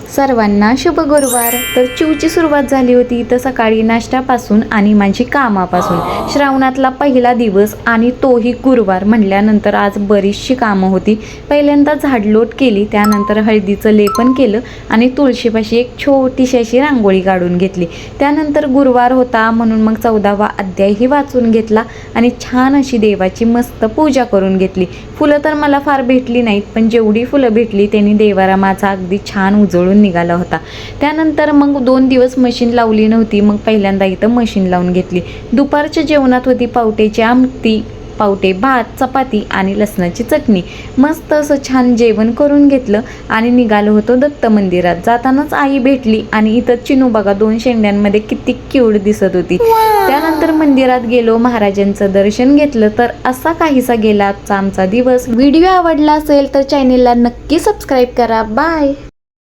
सर्वांना शुभ गुरुवार। तर चिवची सुरुवात झाली होती तर सकाळी नाश्त्यापासून आणि माझी कामापासून। श्रावणातला पहिला दिवस आणि तोही गुरुवार म्हटल्यानंतर आज बरीचशी कामं होती। पहिल्यांदा झाडलोट केली, त्यानंतर हळदीचं लेपन केलं आणि तुळशीपाशी एक छोटीशी अशी रांगोळी काढून घेतली। त्यानंतर गुरुवार होता म्हणून मग 14वा अध्यायही वाचून घेतला आणि छान अशी देवाची मस्त पूजा करून घेतली। फुलं तर मला फार भेटली नाहीत, पण जेवढी फुलं भेटली त्यांनी देवारा माझा अगदी छान उजळून निघाला होता। त्यानंतर मग 2 दिवस मशीन लावली नव्हती, मग पहिल्यांदा इथं मशीन लावून घेतली। दुपारच्या जेवणात होती पावट्याची आमटी, पावटे भात, चपाती आणि लसणाची चटणी। मस्त असं छान जेवण करून घेतलं आणि निघालो होतो दत्त मंदिरात। जातानाच आई भेटली आणि इथं चिनू बघा 2 शेंड्यांमध्ये किती क्यूट दिसत होती। त्यानंतर मंदिरात गेलो, महाराजांचं दर्शन घेतलं। तर असा काहीसा गेला आजचा आमचा दिवस। व्हिडिओ आवडला असेल तर चॅनेलला नक्की सबस्क्राईब करा। बाय।